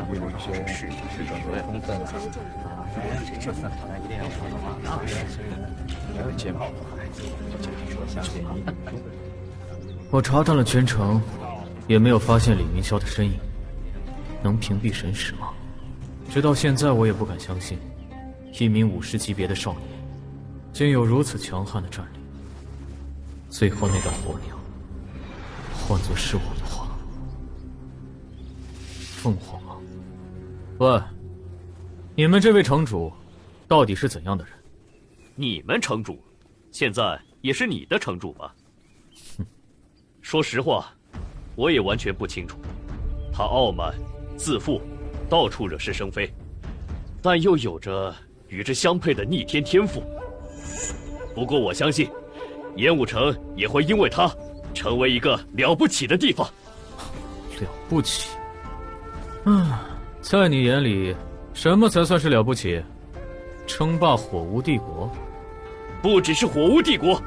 有一些充分睫毛，我查探了全城，也没有发现李云霄的身影。能屏蔽神识吗？直到现在，我也不敢相信，一名50级别的少年，竟有如此强悍的战力。最后那道火鸟，换作是我的话，凤凰吗？喂，你们这位城主，到底是怎样的人？你们城主，现在也是你的城主吧？说实话，我也完全不清楚。他傲慢、自负，到处惹是生非，但又有着与之相配的逆天天赋。不过我相信，烟雾城也会因为他成为一个了不起的地方。了不起？在你眼里，什么才算是了不起？称霸火无帝国？不只是火无帝国，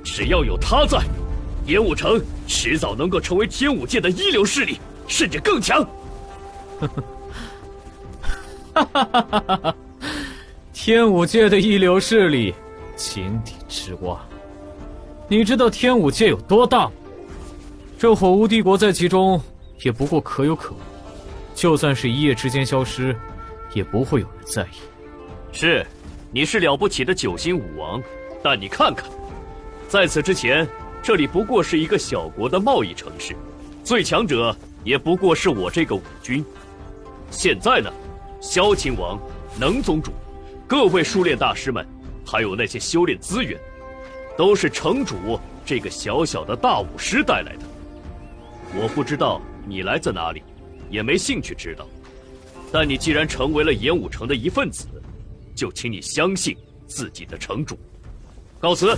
只要有他在，烟雾城迟早能够成为天武界的一流势力，甚至更强。天武界的一流势力，井底之蛙。你知道天武界有多大吗？这火无帝国在其中也不过可有可无，就算是一夜之间消失，也不会有人在意。是，你是了不起的9星武王，但你看看，在此之前，这里不过是一个小国的贸易城市，最强者也不过是我这个武军。现在呢，萧亲王、能宗主、各位书炼大师们，还有那些修炼资源，都是城主这个小小的大武师带来的。我不知道你来自哪里，也没兴趣知道。但你既然成为了演武城的一份子，就请你相信自己的城主。告辞。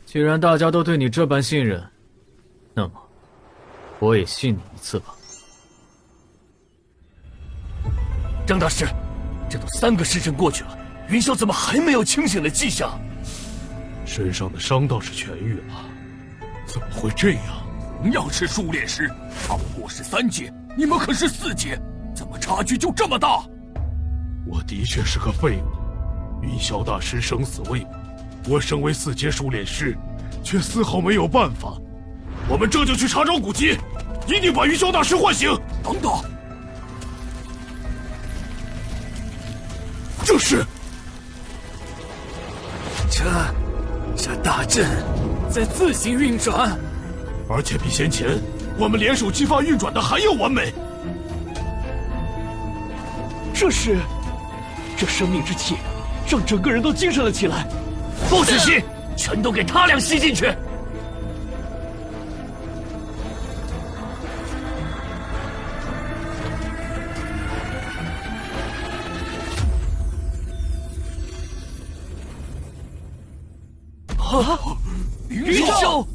既然大家都对你这般信任，那么我也信你一次吧。张大师，这都3个时辰过去了，云霄怎么还没有清醒的迹象？身上的伤倒是痊愈了，怎么会这样？同样是数练师，他不过是3阶，你们可是4阶，怎么差距就这么大？我的确是个废物，云霄大师生死未卜，我身为4阶数练师，却丝毫没有办法。我们这就去查找古籍，一定把云霄大师唤醒。等等，这是这大阵在自行运转，而且比先前我们联手激发运转的还要完美。这生命之气，让整个人都精神了起来。不许吸，全都给他俩吸进去。云霄，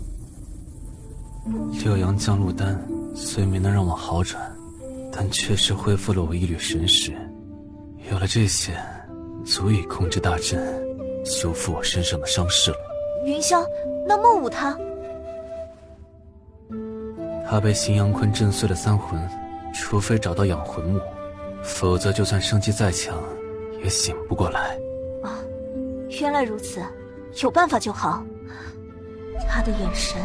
六阳降禄丹虽没能让我好转，但确实恢复了我一缕神识。有了这些，足以控制大阵，修复我身上的伤势了。云霄，那孟武他被邢阳坤震碎了3魂，除非找到养魂木，否则就算生机再强，也醒不过来。啊，原来如此，有办法就好。他的眼神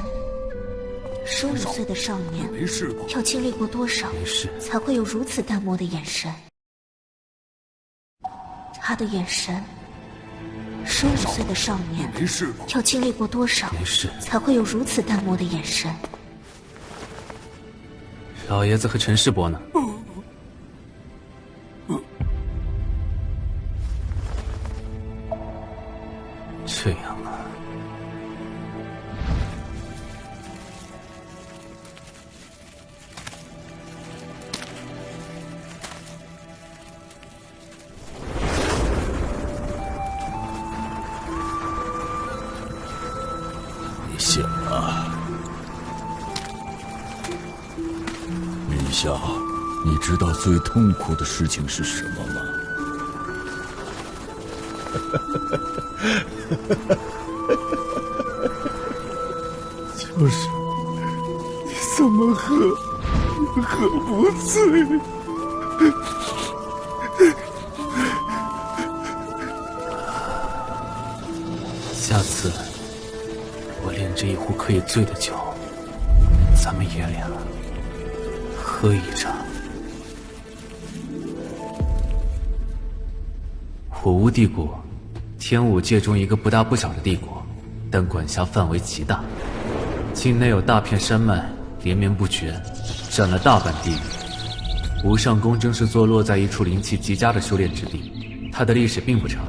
，15岁的少年没事吧？要经历过多少，才会有如此淡漠的眼神？他的眼神，15岁的少年没事吧？要经历过多少，才会有如此淡漠的眼神？老爷子和陈世伯呢？这样啊。你醒了，云霄，你知道最痛苦的事情是什么吗？就是你怎么喝不醉？下次我炼制一壶可以醉的酒，咱们爷俩喝一场。火巫帝国，天武界中一个不大不小的帝国，但管辖范围极大，境内有大片山脉连绵不绝，占了大半地域。无上宫正是坐落在一处灵气极佳的修炼之地，它的历史并不长，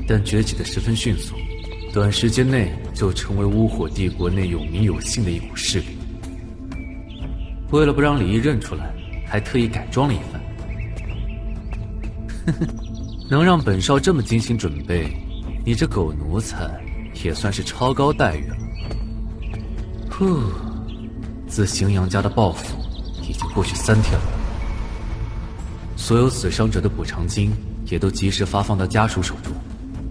但崛起的十分迅速，短时间内就成为巫火帝国内有名有姓的一股势力。为了不让李毅认出来，还特意改装了一番。能让本少这么精心准备，你这狗奴才也算是超高待遇了。呼，自荥阳家的报复已经过去3天了，所有死伤者的补偿金也都及时发放到家属手中。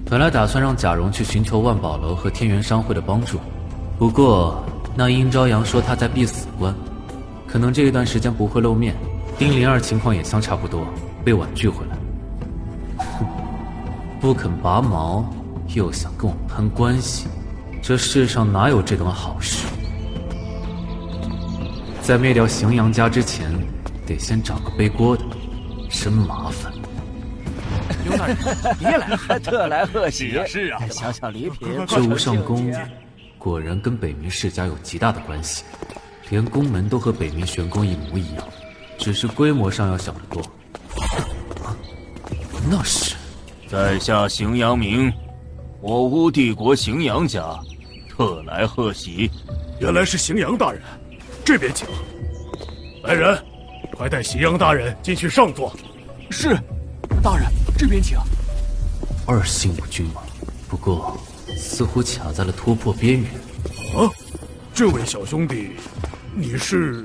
本来打算让贾蓉去寻求万宝楼和天元商会的帮助，不过那殷朝阳说他在闭死关，可能这一段时间不会露面。丁灵儿情况也相差不多，被婉拒回来。不肯拔毛，又想跟我攀关系，这世上哪有这等好事？在灭掉荥阳家之前，得先找个背锅的，真麻烦。刘大人，你也来了，特来贺喜。是啊，小小礼品。这无上宫果然跟北冥世家有极大的关系，连宫门都和北冥玄宫一模一样，只是规模上要小得多。那是。在下荥阳明，我巫帝国荥阳家特来贺喜。原来是荥阳大人，这边请。来人，快带荥阳大人进去上座。是，大人，这边请。2星武君吗？不过似乎卡在了突破边缘。啊，这位小兄弟，你只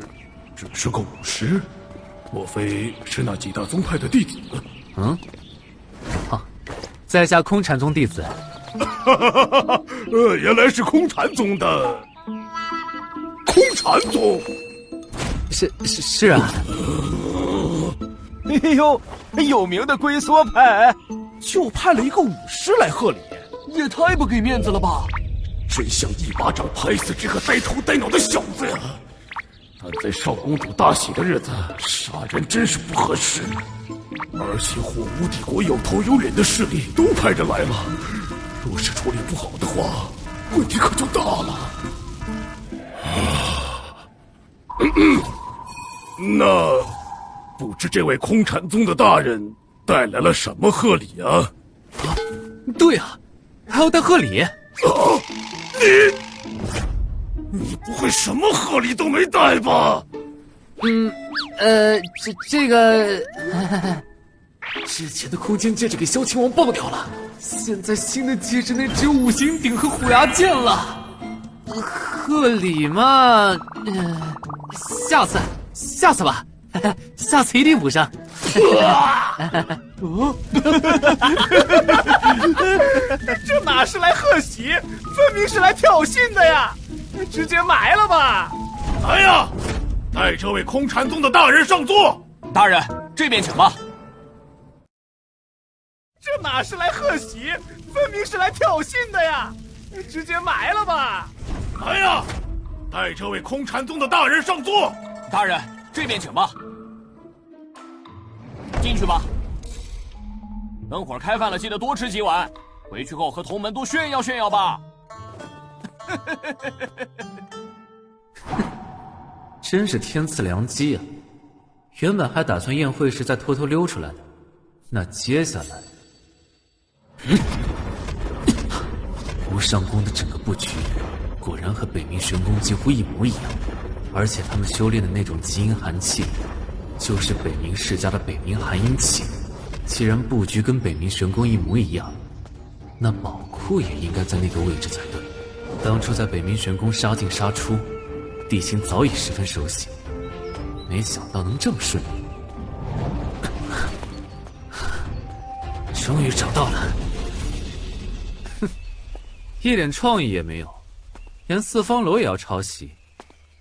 是个武师？莫非是那几大宗派的弟子？嗯？在下空禅宗弟子。原来是空禅宗的。空禅宗？是啊。哎呦，有名的龟缩派，就派了一个武师来贺礼，也太不给面子了吧！真想一巴掌拍死这个呆头呆脑的小子呀！但在少公主大喜的日子，杀人真是不合适。而且火巫帝国有头有脸的势力都派人来了，若是处理不好的话，问题可就大了。那不知这位空禅宗的大人带来了什么贺礼啊？对啊，还要带贺礼。你不会什么贺礼都没带吧？这个之前的空间戒指给萧晴王爆掉了，现在新的戒指内只有五行鼎和虎牙剑了。贺礼嘛，下次吧，下次一定补上。这哪是来贺喜，分明是来挑衅的呀！直接埋了吧！来呀，带这位空禅宗的大人上座。大人，这边请吧。这哪是来贺喜，分明是来挑衅的呀！直接埋了吧！来呀，带这位空禅宗的大人上座。大人，这边请吧。进去吧。等会儿开饭了，记得多吃几碗。回去后和同门多炫耀炫耀吧。真是天赐良机啊！原本还打算宴会时再偷偷溜出来的，那接下来，无上宫的整个布局果然和北冥玄宫几乎一模一样，而且他们修炼的那种极阴寒气，就是北冥世家的北冥寒阴气。既然布局跟北冥玄宫一模一样，那宝库也应该在那个位置才对。当初在北冥玄宫杀进杀出，地形早已十分熟悉，没想到能这么顺利。终于找到了。一点创意也没有，连四方楼也要抄袭，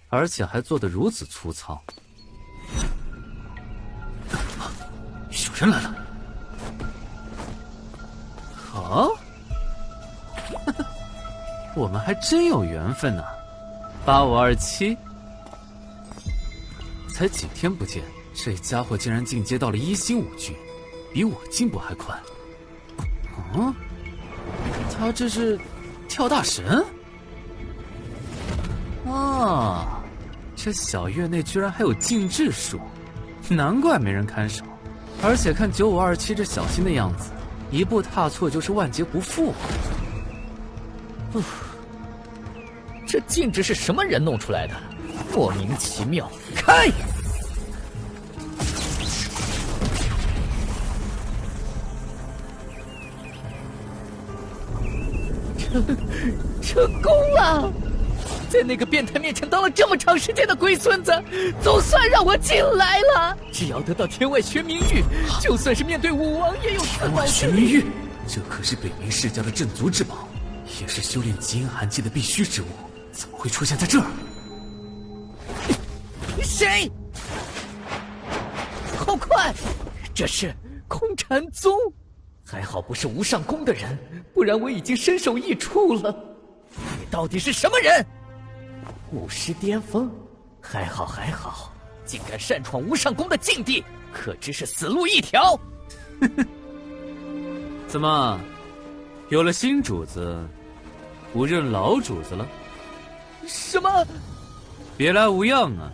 而且还做得如此粗糙。有人来了！好，我们还真有缘分呢。8527，才几天不见，这家伙竟然进阶到了1星5具，比我进步还快。嗯，他这是跳大神？啊，这小院内居然还有禁制术，难怪没人看守。而且看9527这小心的样子，一步踏错就是万劫不复。这禁制是什么人弄出来的？莫名其妙！开！成功了！在那个变态面前当了这么长时间的龟孙子，总算让我进来了。只要得到天外玄冥玉，就算是面对武王也有自保之力。玄冥玉，这可是北冥世家的镇族之宝，也是修炼极阴寒气的必须之物，怎么会出现在这儿？谁？好快！这是空禅宗，还好不是无上宫的人，不然我已经身首异处了。你到底是什么人？武师巅峰，还好还好，竟敢擅闯无上宫的禁地，可知是死路一条。怎么，有了新主子，不认老主子了？什么？别来无恙啊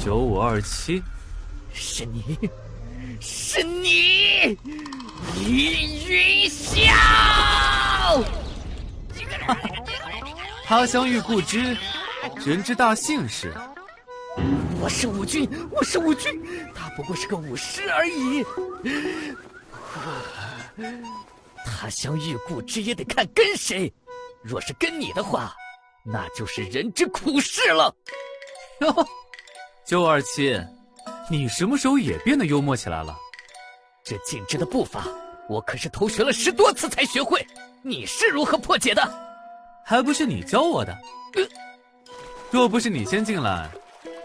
！9527，是你，是你，李云霄！他乡遇故知，人之大幸事。我是武君，我是武君，他不过是个武师而已。他乡遇故知也得看跟谁，若是跟你的话，那就是人之苦事了。哟，9527，你什么时候也变得幽默起来了？这禁制的步伐，我可是偷学了10多次才学会，你是如何破解的？还不是你教我的。若不是你先进来，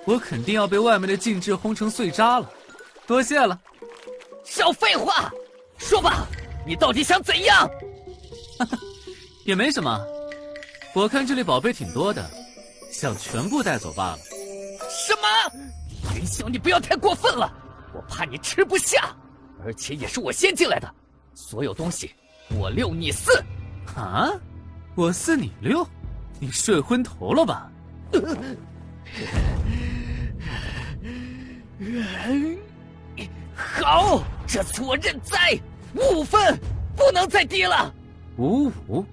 我肯定要被外面的禁制轰成碎渣了。多谢了。少废话，说吧，你到底想怎样？也没什么，我看这里宝贝挺多的，想全部带走罢了。什么？云霄，你不要太过分了，我怕你吃不下，而且也是我先进来的，所有东西我6你4。啊？我4你6？你睡昏头了吧？好，这次我认栽，55分，不能再低了。55？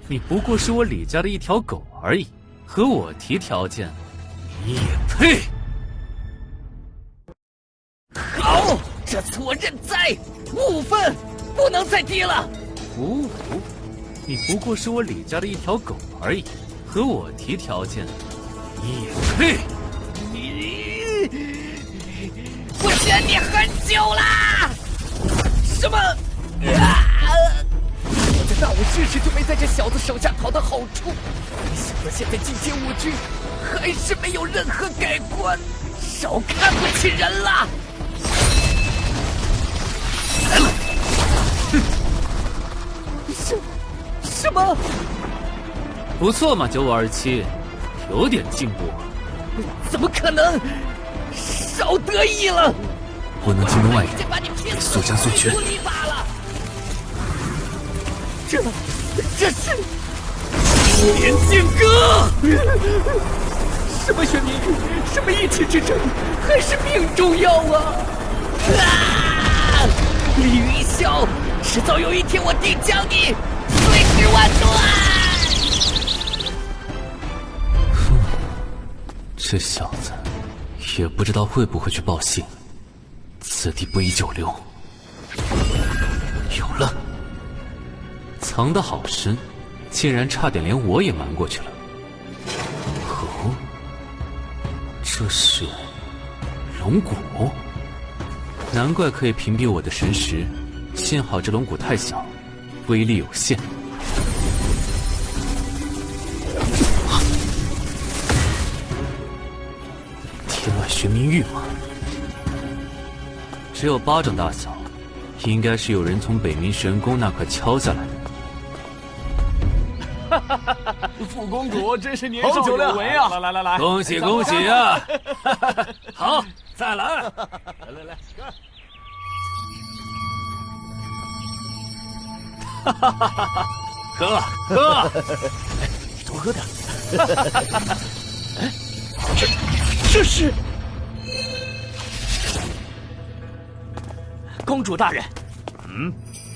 你不过是我李家的一条狗而已，和我提条件，你也配？好，这次我认栽，55分，不能再低了。55？你不过是我李家的一条狗而已，和我提条件，你也配？我忍你很久啦！什么？我在大武之时就没在这小子手下讨到好处，没想到现在进阶武君，还是没有任何改观，少看不起人了！什么？不错嘛，9527，有点进步。怎么可能？少得意了！不能惊动外人，得速战速决。这是连剑歌！什么玄冥玉？什么一气之争？还是命重要啊！李云霄，迟早有一天我定将你碎尸万段！这小子也不知道会不会去报信，此地不宜久留。有了，藏得好深，竟然差点连我也瞒过去了。哦，这是龙骨，难怪可以屏蔽我的神识，幸好这龙骨太小，威力有限。玄冥玉吗？只有巴掌大小，应该是有人从北冥神宫那块敲下来的。副公主真是年少有为啊！来，恭喜恭喜啊！好，再来！来，哈哈哈哈！喝，你多喝点。这是公主大人。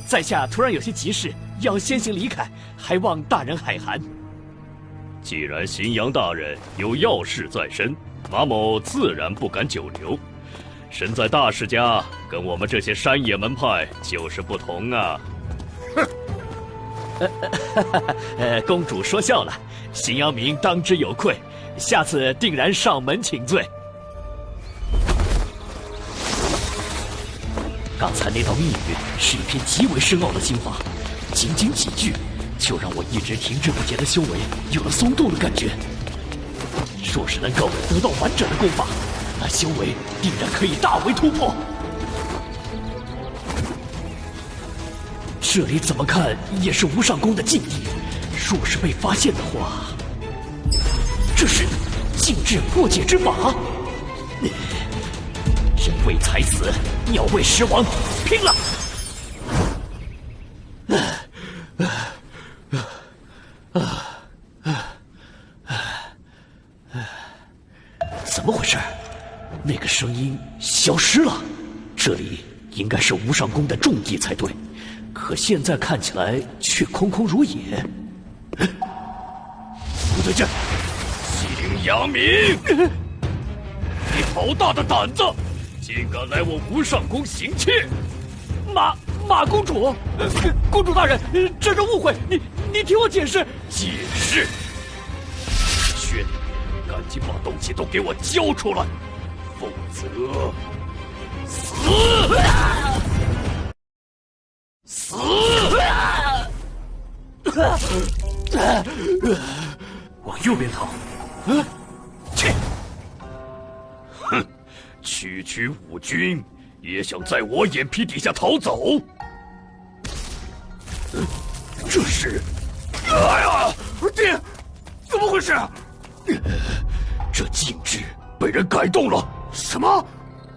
在下突然有些急事，要先行离开，还望大人海涵。既然荥阳大人有要事在身，马某自然不敢久留。身在大世家，跟我们这些山野门派就是不同啊！公主说笑了，荥阳民当之有愧，下次定然上门请罪。刚才那道密语是一篇极为深奥的心法，仅仅几句，就让我一直停滞不前的修为有了松动的感觉。若是能够得到完整的功法，那修为定然可以大为突破。这里怎么看也是无上宫的禁地，若是被发现的话，这是禁制破解之法。人为财死，鸟为食亡，拼了！怎么回事？那个声音消失了。这里应该是无上宫的重地才对，可现在看起来却空空如也。不对劲！荥阳民，你好大的胆子，竟敢来我无上宫行窃！马公主，公主大人，这是误会，你听我解释。解释？薛你，赶紧把东西都给我交出来，否则死！死！往右边逃。切！哼，区区五军也想在我眼皮底下逃走？这是……哎呀，爹，怎么回事？这禁制被人改动了。什么？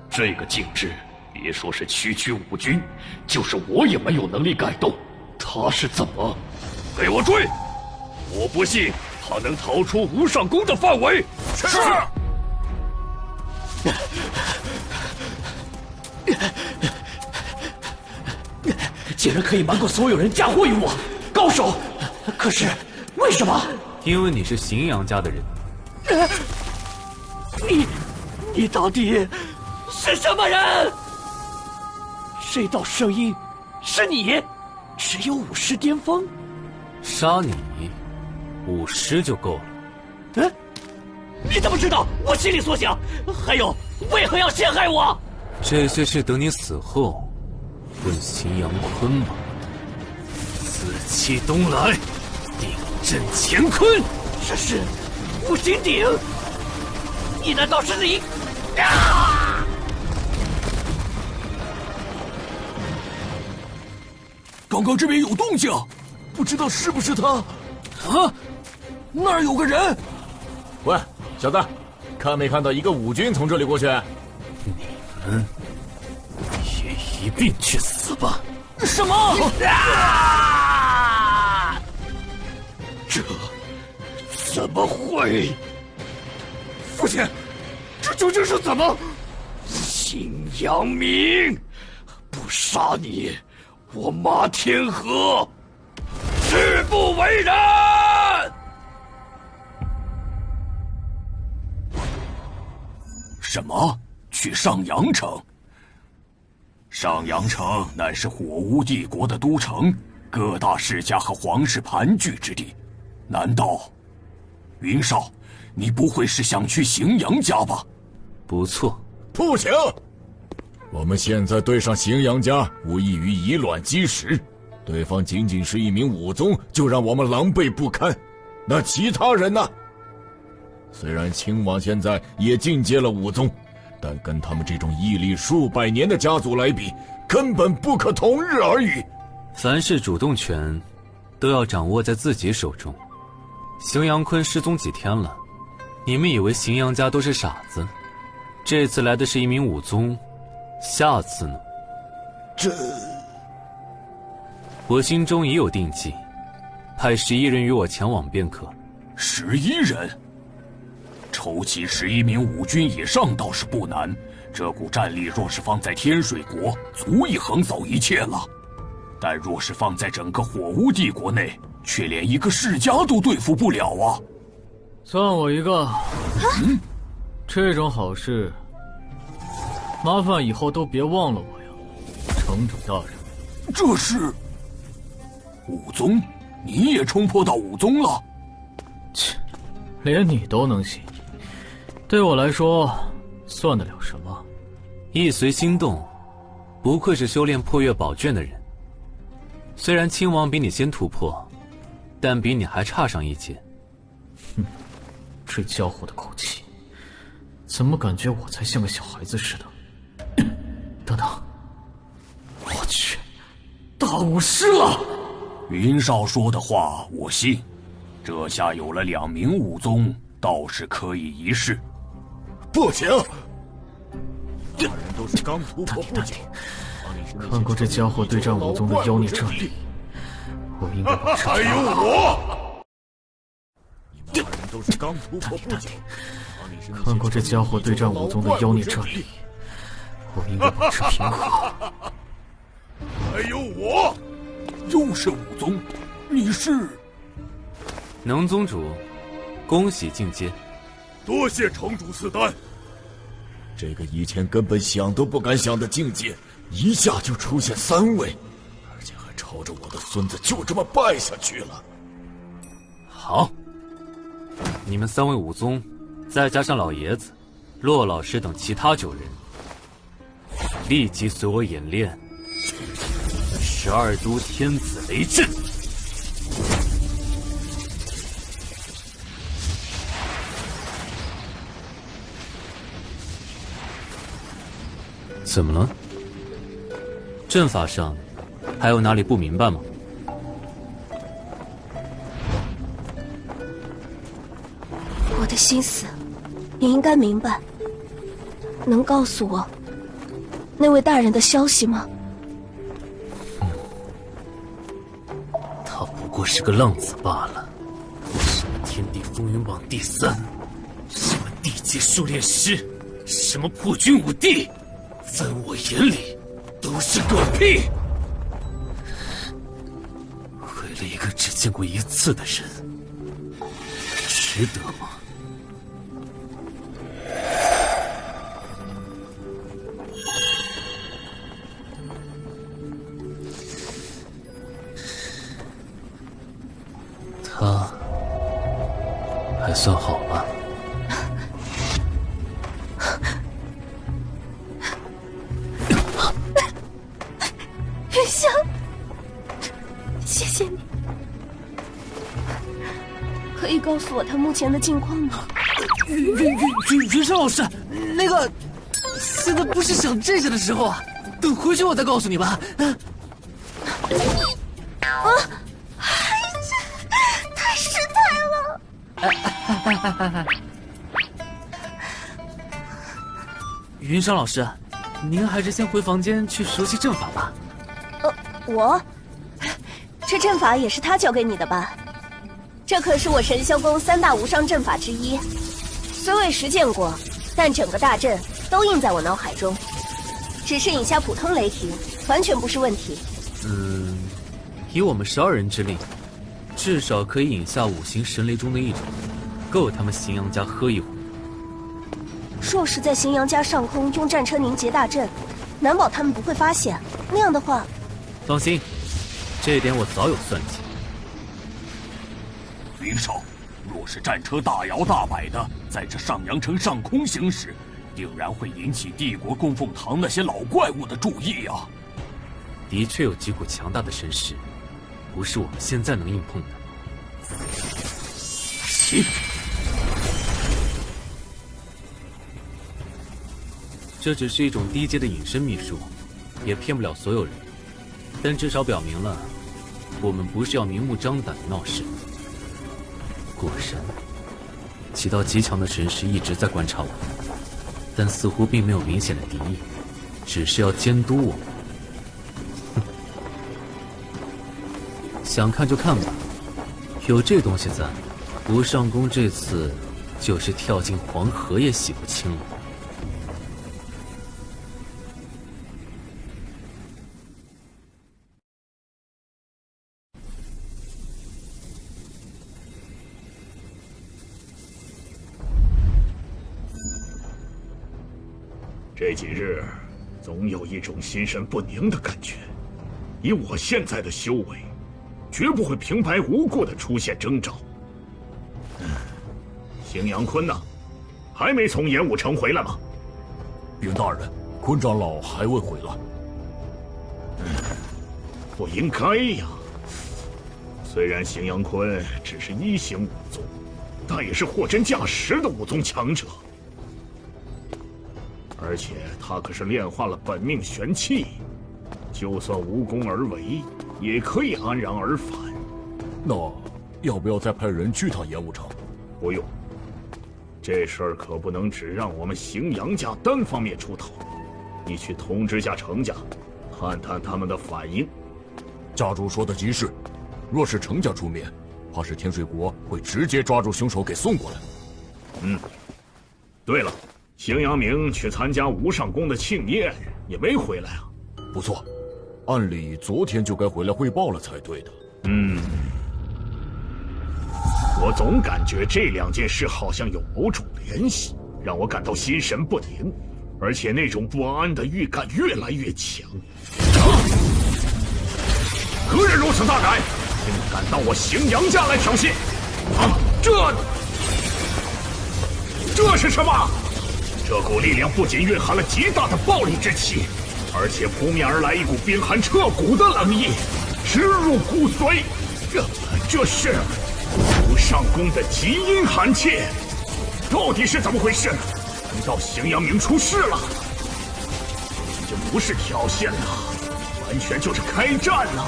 这个禁制，别说是区区五军，就是我也没有能力改动。他是怎么？给我追！我不信他能逃出无上宫的范围。是。竟然可以瞒过所有人，嫁祸于我，高手！可是为什么？因为你是荥阳家的人。你到底是什么人？这道声音是你？只有武师巅峰？杀你，5师就够了。你怎么知道我心里所想？还有，为何要陷害我？这些事等你死后问荥阳坤吧。紫气东来，定震乾坤。这是五行鼎？你难道是你？刚刚这边有动静，不知道是不是他？啊，那儿有个人。喂，小子，看没看到一个武军从这里过去？你们也一并去死吧！什么？这怎么会？父亲，这究竟是怎么？荥阳民，不杀你，我马天河誓不为人。什么？去上阳城？上阳城乃是火巫帝国的都城，各大世家和皇室盘踞之地。难道云少，你不会是想去荥阳家吧？不错。不行，我们现在对上荥阳家，无异于以卵击石。对方仅仅是一名武宗，就让我们狼狈不堪。那其他人呢？虽然亲王现在也进阶了武宗，但跟他们这种屹立数百年的家族来比，根本不可同日而语。凡事主动权都要掌握在自己手中。荥阳坤失踪几天了，你们以为荥阳家都是傻子？这次来的是一名武宗，下次呢？我心中已有定计，派11人与我前往便可。11人？筹集11名武军以上倒是不难，这股战力若是放在天水国，足以横扫一切了。但若是放在整个火巫帝国内，却连一个世家都对付不了啊！算我一个。这种好事，麻烦以后都别忘了我呀，城主大人。这是武宗？你也冲破到武宗了？切，连你都能行，对我来说算得了什么？一随心动，不愧是修炼破月宝卷的人。虽然亲王比你先突破，但比你还差上一截。哼，这家伙的口气，怎么感觉我才像个小孩子似的？等等，我去，大武师了！云少说的话我信，这下有了2名武宗，倒是可以一试。不行，二人都是刚突破不久。看过这家伙对战武宗的妖孽战力，我应该保持还有我！你们二人都是刚突破不久。看过这家伙对战武宗的妖孽战力，我应该保持平和。还有我！又是武宗，你是？能宗主，恭喜进阶。多谢城主赐丹。这个以前根本想都不敢想的境界，一下就出现3位，而且还朝着我的孙子就这么败下去了。好，你们3位武宗，再加上老爷子、骆老师等其他9人，立即随我演练12都天子雷阵。怎么了？阵法上还有哪里不明白吗？我的心思，你应该明白。能告诉我那位大人的消息吗？他不过是个浪子罢了。什么天地风云榜第3，什么地阶狩猎师，什么破军武帝，在我眼里都是狗屁。为了一个只见过1次的人，值得吗？他还算好吧。云香，谢谢你。可以告诉我他目前的近况吗？云山老师，那个，现在不是想这些的时候啊，等回去我再告诉你吧。太失态了。云山老师，您还是先回房间去熟悉阵法吧。我？这阵法也是他教给你的吧？这可是我神霄宫3大无伤阵法之一，虽未实践过，但整个大阵都印在我脑海中。只是引下普通雷霆，完全不是问题。以我们12人之力，至少可以引下5行神雷中的一种，够他们荥阳家喝一壶。若是在荥阳家上空用战车凝结大阵，难保他们不会发现。那样的话，放心，这点我早有算计。云少，若是战车大摇大摆的在这上阳城上空行驶，定然会引起帝国供奉堂那些老怪物的注意啊！的确有几股强大的神识，不是我们现在能硬碰的。行。这只是一种低阶的隐身秘术，也骗不了所有人，但至少表明了我们不是要明目张胆的闹事。果然，几道极强的神识一直在观察我，但似乎并没有明显的敌意，只是要监督我。想看就看吧，有这东西在，吴上宫这次就是跳进黄河也洗不清了。这几日总有一种心神不宁的感觉，以我现在的修为，绝不会平白无故的出现征兆。荥阳坤呢？还没从演武城回来吗？禀大人，坤长老还未回来。不应该呀。虽然荥阳坤只是一星武宗，但也是货真价实的武宗强者。而且他可是炼化了本命玄气，就算无功而为，也可以安然而返。那要不要再派人去趟演武城？不用，这事儿可不能只让我们荥阳家单方面出头。你去通知下程家，探探他们的反应。家主说的极是，若是程家出面，怕是天水国会直接抓住凶手给送过来。对了，荥阳明去参加吴上宫的庆宴，也没回来啊。不错，按理昨天就该回来汇报了才对的。我总感觉这两件事好像有某种联系，让我感到心神不宁，而且那种不安的预感越来越强。何人如此大胆，竟敢到我荥阳家来挑衅？这是什么？这股力量不仅蕴含了极大的暴力之气，而且扑面而来一股冰寒彻骨的冷意，直入骨髓。这是吴上宫的极阴寒气，到底是怎么回事？难道荥阳明出事了？已经不是挑衅了，完全就是开战了。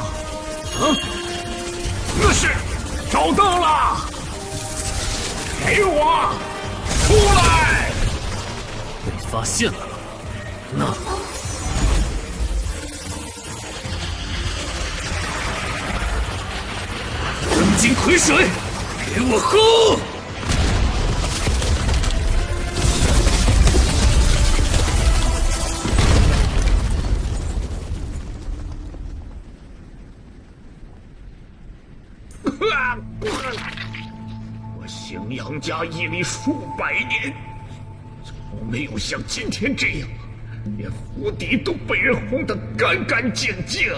那是找到了，给我出来！被发现了，那真金癸水，给我喝！我荥阳家屹立数百年，从没有像今天这样，连府邸都被人轰得干干净净。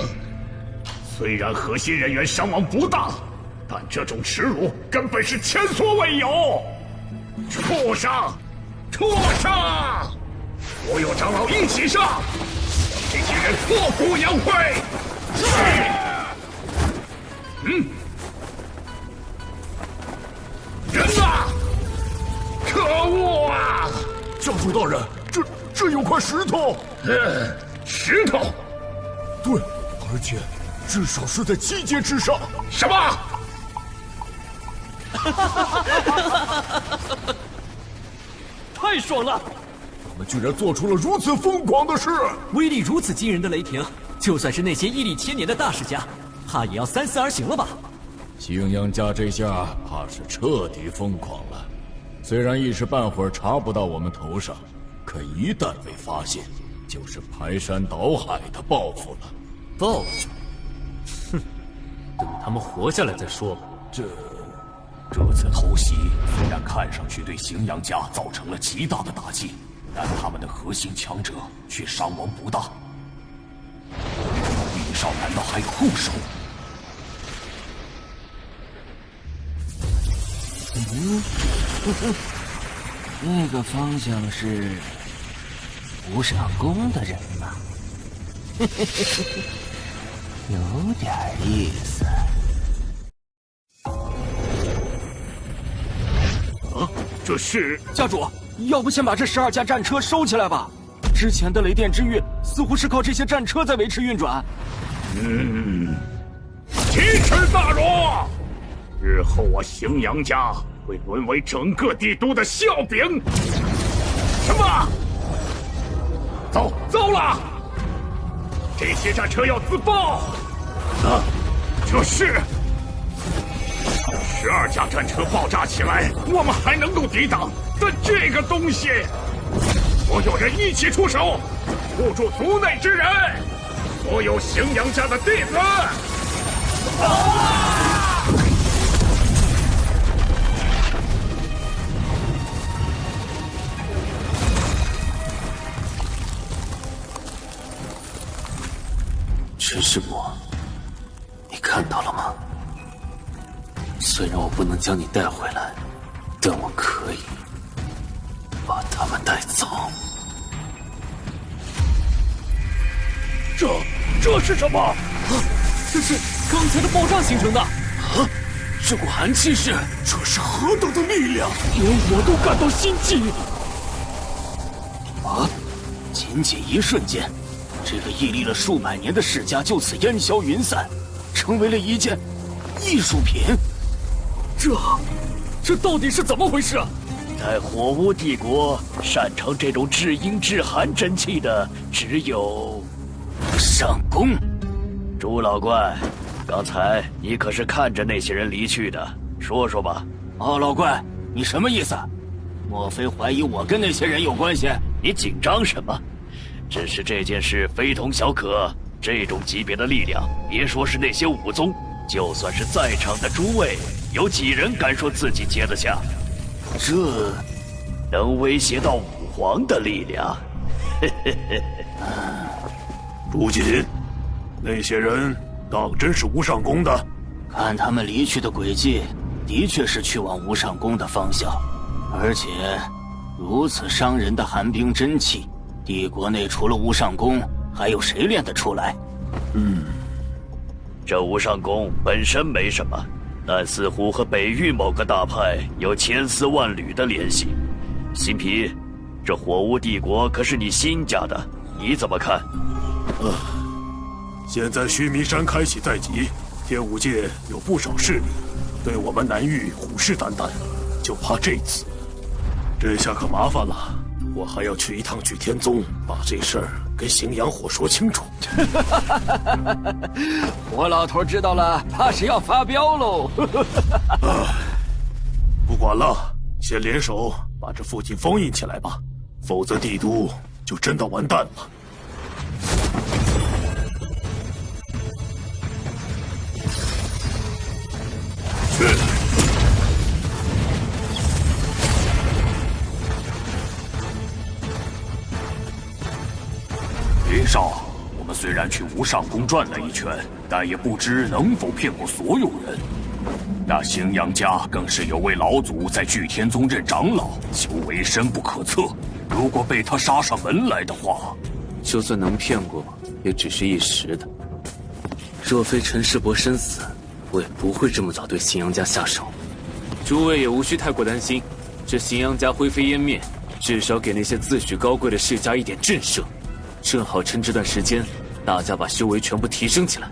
虽然核心人员伤亡不大，但这种耻辱根本是前所未有！畜生！畜生！所有长老一起上，将这些人挫骨扬灰！人呢？可恶啊！教主大人，这有块石头。石头？对，而且至少是在7阶之上。什么？太爽了！我们居然做出了如此疯狂的事！威力如此惊人的雷霆，就算是那些屹立千年的大世家，怕也要三思而行了吧？荥阳家这下怕是彻底疯狂了。虽然一时半会儿查不到我们头上，可一旦被发现，就是排山倒海的报复了。报复？哼，等他们活下来再说吧。这次偷袭虽然看上去对荥阳家造成了极大的打击，但他们的核心强者却伤亡不大。厉少难道还有后手？那个方向是吴上宫的人吗？有点意思。这是家主，要不先把这12架战车收起来吧？之前的雷电之域似乎是靠这些战车在维持运转。奇耻大辱！日后我荥阳家会沦为整个帝都的笑柄。什么？糟了！这些战车要自爆！就是12架战车爆炸起来，我们还能够抵挡，但这个东西，所有人一起出手，护住族内之人，所有荥阳家的弟子！陈师伯，你看到了吗？虽然我不能将你带回来，但我可以把他们带走。这是什么？这是刚才的爆炸形成的。这股寒气是……这是何等的力量，连我都感到心悸。仅仅一瞬间，这个屹立了数百年的世家就此烟消云散，成为了一件艺术品。这到底是怎么回事？在火巫帝国，擅长这种制阴制寒真气的只有上宫。朱老怪，刚才你可是看着那些人离去的，说说吧。老怪，你什么意思？莫非怀疑我跟那些人有关系？你紧张什么？只是这件事非同小可，这种级别的力量，别说是那些武宗，就算是在场的诸位，有几人敢说自己接得下？这能威胁到武皇的力量。朱瑾，那些人当真是无上宫的？看他们离去的轨迹，的确是去往无上宫的方向，而且如此伤人的寒冰真气，帝国内除了无上宫，还有谁练得出来？这无上宫本身没什么，但似乎和北域某个大派有千丝万缕的联系。新皮，这火巫帝国可是你新家的，你怎么看？现在须弥山开启在即，天武界有不少势力对我们南域虎视眈眈，就怕这次，这下可麻烦了。我还要去一趟举天宗，把这事儿跟荥阳火说清楚。我老头知道了，怕是要发飙喽。不管了，先联手把这附近封印起来吧，否则帝都就真的完蛋了。去！林少，我们虽然去无上宫转了一圈，但也不知能否骗过所有人。那荥阳家更是有位老祖在巨天宗任长老，修为深不可测。如果被他杀上门来的话，就算能骗过，也只是一时的。若非陈世伯身死，我也不会这么早对荥阳家下手。诸位也无需太过担心，这荥阳家灰飞烟灭，至少给那些自诩高贵的世家一点震慑。正好趁这段时间，大家把修为全部提升起来。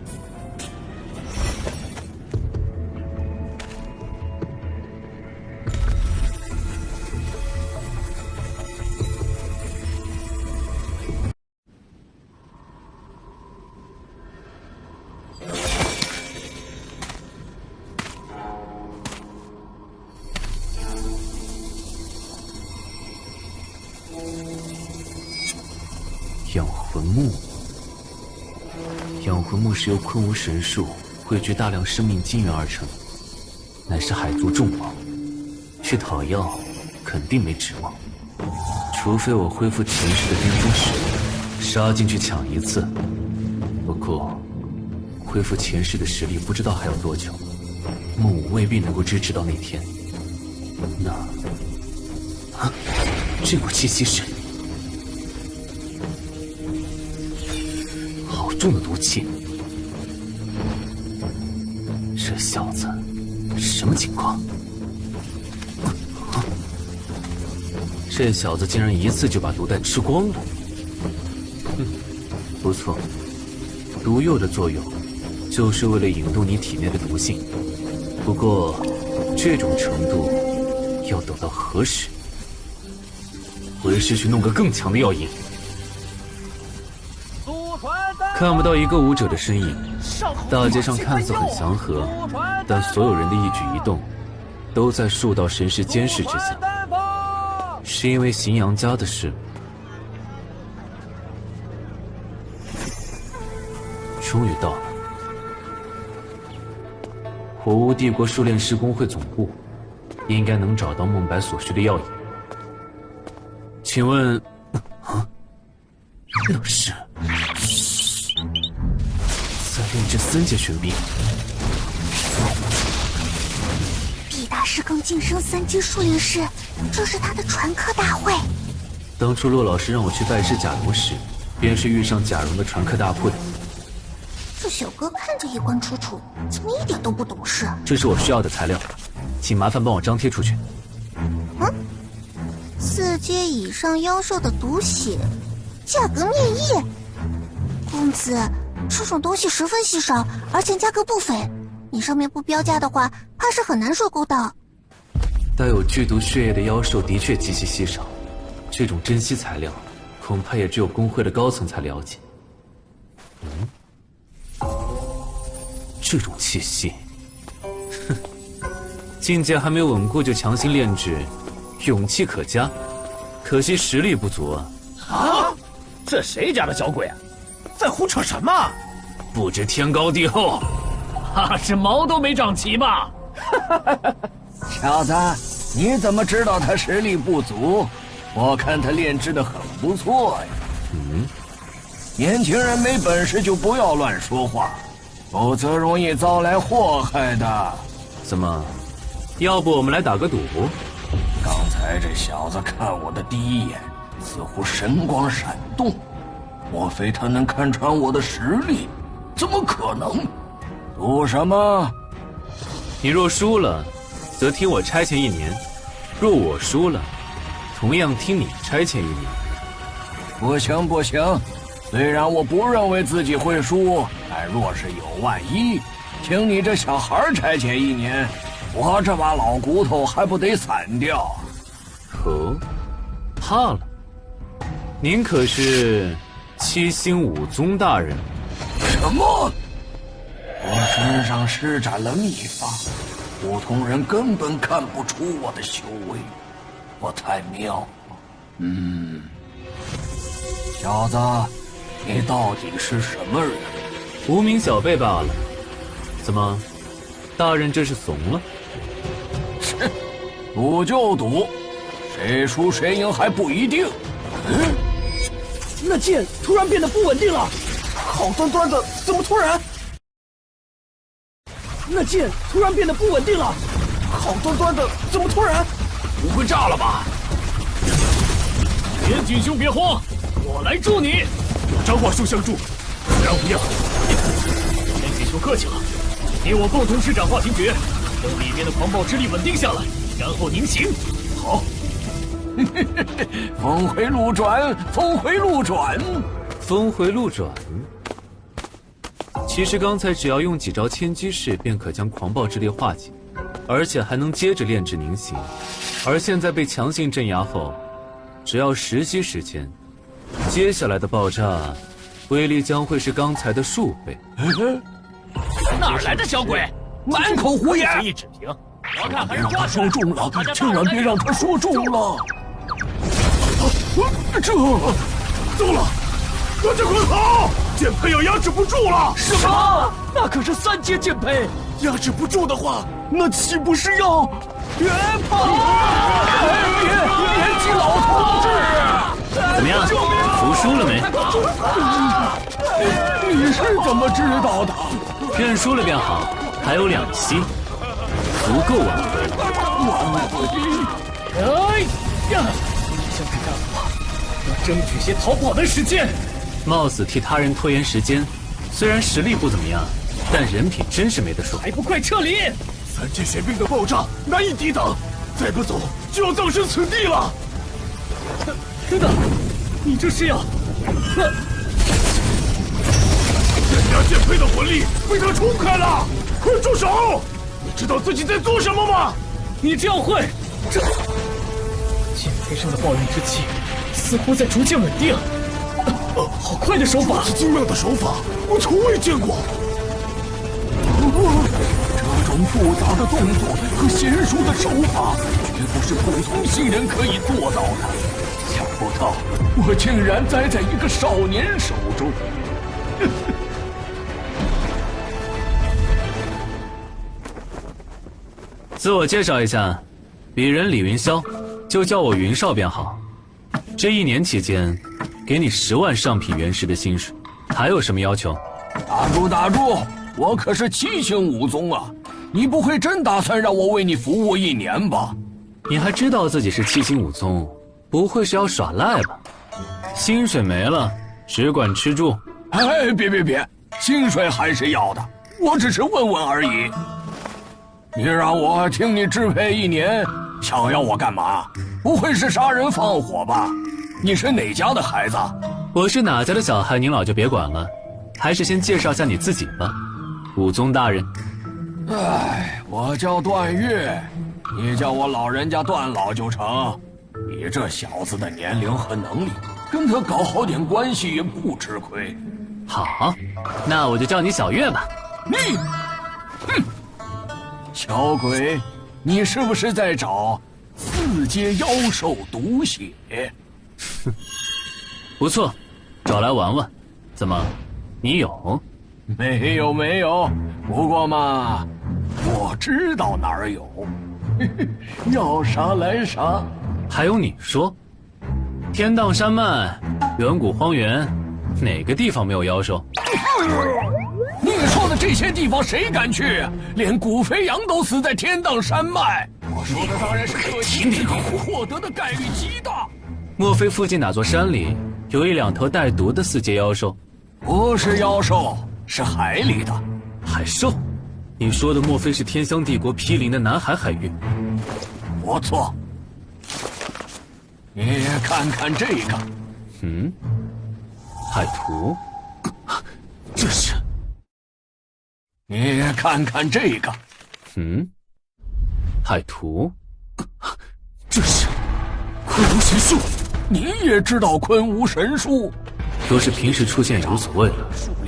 养魂木，养魂木是由昆吾神树汇聚大量生命精元而成，乃是海族众宝。去讨要，肯定没指望，除非我恢复前世的巅峰实力，杀进去抢一次。不过，恢复前世的实力不知道还要多久，孟武未必能够支持到那天。那，这股气息是？好重的毒气！这小子什么情况？这小子竟然一次就把毒弹吃光了！不错，毒药的作用就是为了引动你体内的毒性。不过，这种程度要等到何时？为师去弄个更强的药引。看不到一个武者的身影，大街上看似很祥和，但所有人的一举一动都在数道神识监视之下。是因为荥阳家的事吗？终于到了，火巫帝国数炼师工会总部，应该能找到孟白所需的药引。请问，那是在炼制3阶玄冰。毕大师更晋升3阶数炼师，这是他的传科大会。当初骆老师让我去拜师贾蓉时，便是遇上贾蓉的传科大会。这小哥看着衣冠楚楚，怎么一点都不懂事？这是我需要的材料，请麻烦帮我张贴出去。4阶以上妖兽的毒血，价格面议。公子，这种东西十分稀少，而且价格不菲。你上面不标价的话，怕是很难收购到。带有剧毒血液的妖兽的确极其稀少，这种珍稀材料，恐怕也只有工会的高层才了解。这种气息，哼，境界还没有稳固就强行炼制，勇气可嘉，可惜实力不足啊！啊，这谁家的小鬼啊，在胡扯什么？不知天高地厚，他是毛都没长齐吧？小子，你怎么知道他实力不足？我看他炼制的很不错呀。年轻人没本事就不要乱说话，否则容易遭来祸害的。怎么？要不我们来打个赌？刚才这小子看我的第一眼，似乎神光闪动，莫非他能看穿我的实力？怎么可能？赌什么？你若输了，则听我差遣1年；若我输了，同样听你差遣1年。不行不行，虽然我不认为自己会输，但若是有万一，听你这小孩差遣1年，我这把老骨头还不得散掉？哦，怕了？您可是7星武宗大人？什么？我身上施展了秘法，普通人根本看不出我的修为，我太妙了。小子，你到底是什么人？无名小辈罢了。怎么，大人这是怂了？哼，赌就赌，谁输谁赢还不一定。那剑突然变得不稳定了，好端端的，怎么突然？那剑突然变得不稳定了，好端端的，怎么突然？不会炸了吧？严谨兄别慌，我来助你。有张化兄相助，自然无恙。严谨兄客气了，你我共同施展化形诀，等里面的狂暴之力稳定下来，然后凝形。好。峰回路转，峰回路转，峰回路转。其实刚才只要用几招千机式，便可将狂暴之力化解，而且还能接着炼制凝形。而现在被强行镇压后，只要10息时间，接下来的爆炸威力将会是刚才的数倍。哪来的小鬼，满口胡言！随意指评，我看还是他说中了，千万别让他说中了。这糟了，赶紧滚跑！剑胚要压制不住了！什么？那可是3阶剑胚，压制不住的话，那岂不是要……别跑！别急，老同志！怎么样，服输了没？你是怎么知道的？认输了便好，还有2息，足够挽回。挽回！哎呀！想看大我，要争取些逃跑的时间。冒死替他人拖延时间，虽然实力不怎么样，但人品真是没得说。还不快撤离！3阶玄冰的爆炸难以抵挡，再不走就要葬身此地了。等等，你这是要……人家剑胚的魂力被他冲开了！快住手！你知道自己在做什么吗？你这样会，这剑胚上的爆焰之气似乎在逐渐稳定。好快的手法！如此精妙的手法，我从未见过。这种复杂的动作和娴熟的手法，绝不是普通新人可以做到的。想不到我竟然栽在一个少年手中。自我介绍一下，鄙人李云霄，就叫我云少便好。这1年期间，给你10万上品原石的薪水，还有什么要求？打住打住！我可是7星武宗啊！你不会真打算让我为你服务1年吧？你还知道自己是7星武宗，不会是要耍赖吧？薪水没了，只管吃住。哎，别，薪水还是要的，我只是问问而已。你让我听你支配1年，想要我干嘛？不会是杀人放火吧？你是哪家的孩子？我是哪家的小孩，您老就别管了，还是先介绍下你自己吧，武宗大人。哎，我叫段誉，你叫我老人家段老就成。你这小子的年龄和能力，跟他搞好点关系也不吃亏。好，那我就叫你小月吧。你，小鬼，你是不是在找4阶妖兽毒血？不错，找来玩玩。怎么，你有？没有，不过嘛，我知道哪儿有。要啥来啥。还用你说？天荡山脉、远古荒原，哪个地方没有妖兽？你说的这些地方谁敢去？连古飞扬都死在天荡山脉。我说的当然是可惜，获得的概率极大。莫非附近哪座山里有1、2头带毒的4阶妖兽？不是妖兽，是海里的海兽。你说的莫非是天香帝国毗邻的南海海域？不错。你看看这个。海图。这是。你看看这个。海图。这是。昆吾神术。你也知道昆吾神术？若是平时出现也无所谓了，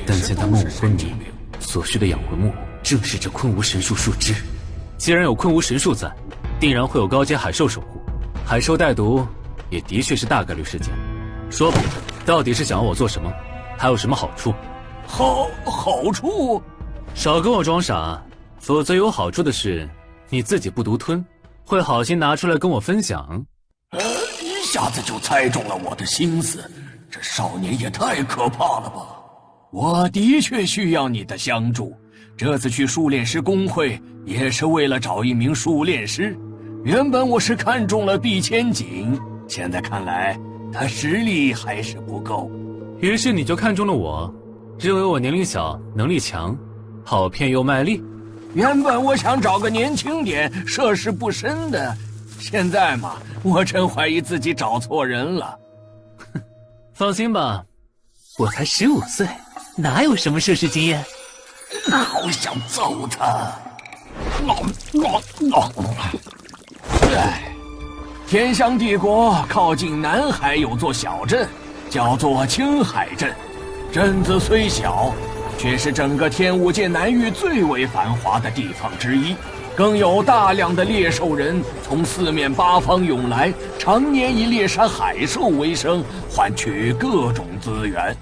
但现在梦武昏迷，所需的养魂木正是这昆吾神术树枝。既然有昆吾神术在，定然会有高阶海兽守护。海兽带毒，也的确是大概率事件。说吧，到底是想要我做什么？还有什么好处？好处？少跟我装傻，否则有好处的事，你自己不独吞，会好心拿出来跟我分享。一下子就猜中了我的心思，这少年也太可怕了吧！我的确需要你的相助，这次去数炼师公会也是为了找一名数炼师。原本我是看中了毕千景，现在看来他实力还是不够。于是你就看中了我，认为我年龄小，能力强，好骗又卖力。原本我想找个年轻点、涉世不深的，现在嘛，我真怀疑自己找错人了。放心吧，我才15岁，哪有什么涉世经验？好想揍他！天香帝国靠近南海有座小镇，叫做青海镇。镇子虽小，却是整个天武界南域最为繁华的地方之一。更有大量的猎兽人从4面8方涌来，常年以猎杀海兽为生，换取各种资源。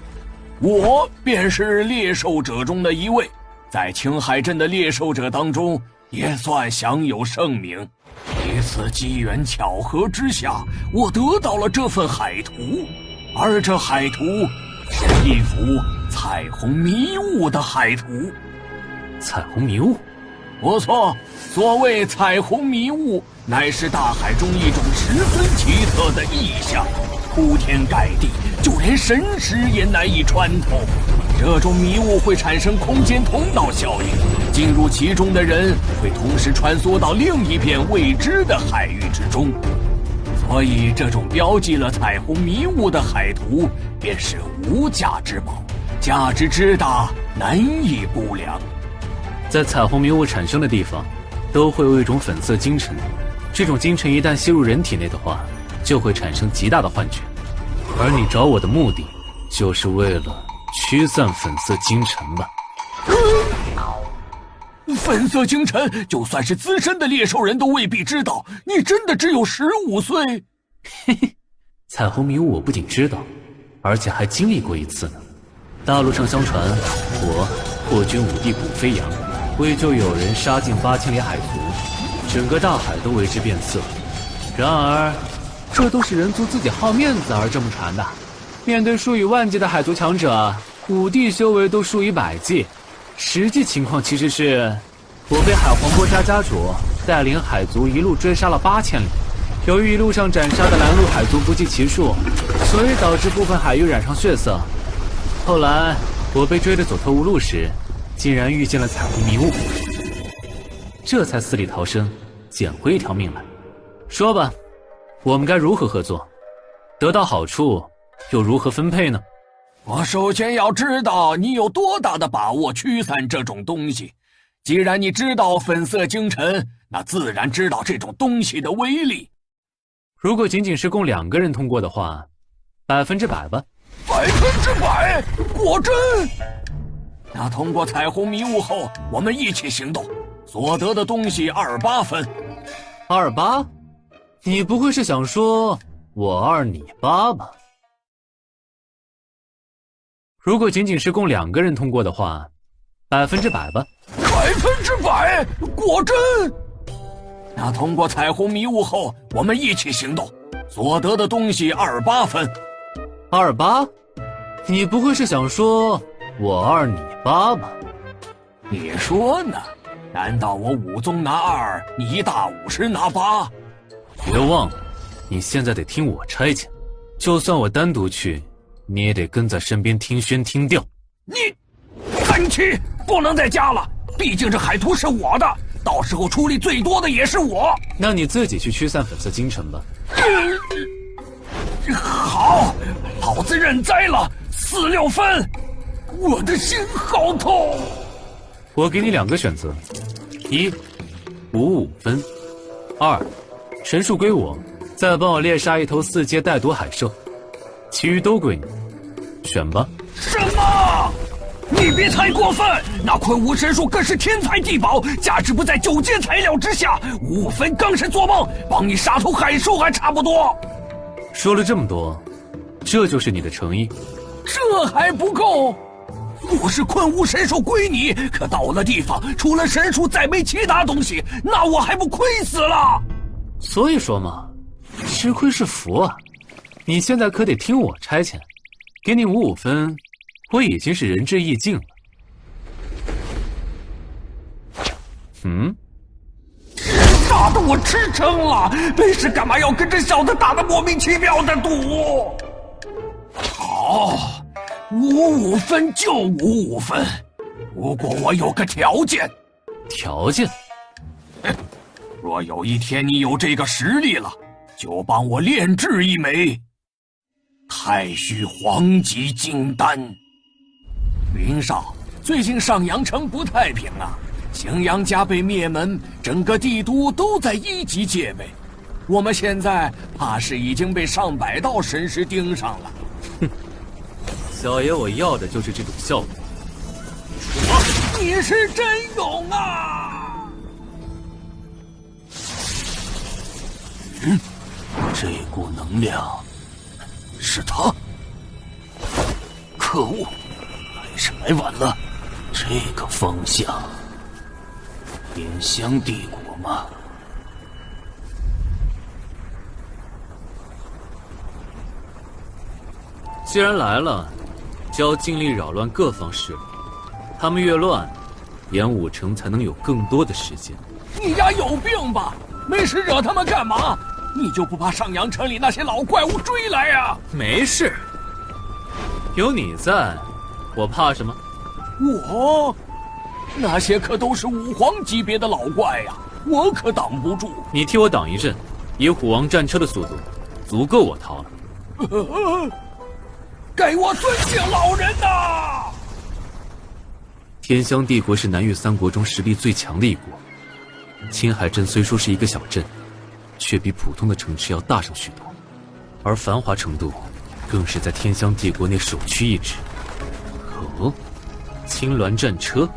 我便是猎兽者中的一位，在青海镇的猎兽者当中也算享有盛名。一次机缘巧合之下，我得到了这份海图，而这海图是一幅彩虹迷雾的海图。彩虹迷雾？不错，所谓彩虹迷雾，乃是大海中一种十分奇特的异象，铺天盖地，就连神识也难以穿透。这种迷雾会产生空间通道效应，进入其中的人会同时穿梭到另一片未知的海域之中。所以，这种标记了彩虹迷雾的海图便是无价之宝，价值之大，难以估量。在彩虹迷雾产生的地方，都会有一种粉色精尘，这种精尘一旦吸入人体内的话，就会产生极大的幻觉。而你找我的目的，就是为了驱散粉色精尘吧？粉色精尘，就算是资深的猎兽人都未必知道，你真的只有15岁？嘿嘿，彩虹迷雾我不仅知道，而且还经历过一次呢。大陆上相传，我破军5帝古飞扬，为救友人杀进8000里海族，整个大海都为之变色。然而，这都是人族自己好面子而这么传的。面对数以万计的海族强者，5帝修为都数以百计。实际情况其实是，我被海皇国家家主带领海族一路追杀了8000里。由于一路上斩杀的拦路海族不计其数，所以导致部分海域染上血色。后来我被追得走投无路时，竟然遇见了彩虹迷雾，这才死里逃生，捡回一条命来。说吧，我们该如何合作？得到好处又如何分配呢？我首先要知道你有多大的把握驱散这种东西。既然你知道粉色精尘，那自然知道这种东西的威力。如果仅仅是供2个人通过的话，100%吧。100%，果真？那通过彩虹迷雾后，我们一起行动，所得的东西28分。28？你不会是想说我2你8吧？如果仅仅是供2个人通过的话，100%吧。100%，果真？那通过彩虹迷雾后，我们一起行动，所得的东西28分。28？你不会是想说我2你8吧？你说呢？难道我武宗拿2，你大武师拿8？别忘了，你现在得听我差遣，就算我单独去，你也得跟在身边听宣听调。你三七不能再加了，毕竟这海图是我的，到时候出力最多的也是我。那你自己去驱散粉色精尘吧。好，老子认栽了，46分。我的心好痛。我给你2个选择：1，55分；2，神术归我，再帮我猎杀一头4阶带毒海兽，其余都归你，选吧。什么？你别太过分！那昆吾神术更是天才地宝，价值不在9阶材料之下。55分刚是做梦，帮你杀头海兽还差不多。说了这么多，这就是你的诚意？这还不够。我是昆吾神兽归你，可到了地方除了神术再没其他东西，那我还不亏死了？所以说嘛，吃亏是福啊！你现在可得听我差遣，给你55分，我已经是仁至义尽了。打得我吃撑了，没事干嘛要跟这小子打得莫名其妙的赌？好，55分就55分，不过我有个条件。条件？若有一天你有这个实力了，就帮我炼制一枚太虚黄级金丹。云少，最近上阳城不太平啊，荥阳家被灭门，整个帝都都在1级戒备。我们现在怕是已经被上百道神识盯上了。哼，小爷我要的就是这种效果。你是真勇啊！这股能量是他。可恶，还是来晚了。这个方向，莲香帝国吗？既然来了，就要尽力扰乱各方势力。他们越乱，演武城才能有更多的时间。你丫有病吧？没事惹他们干嘛？你就不怕上阳城里那些老怪物追来呀？没事，有你在，我怕什么？我？那些可都是武皇级别的老怪呀，我可挡不住。你替我挡一阵，以虎王战车的速度，足够我逃了。给我尊敬老人呐！天香帝国是南域三国中实力最强的一国。青海镇虽说是一个小镇，却比普通的城池要大上许多，而繁华程度更是在天香帝国内首屈一指。哦，青鸾战车，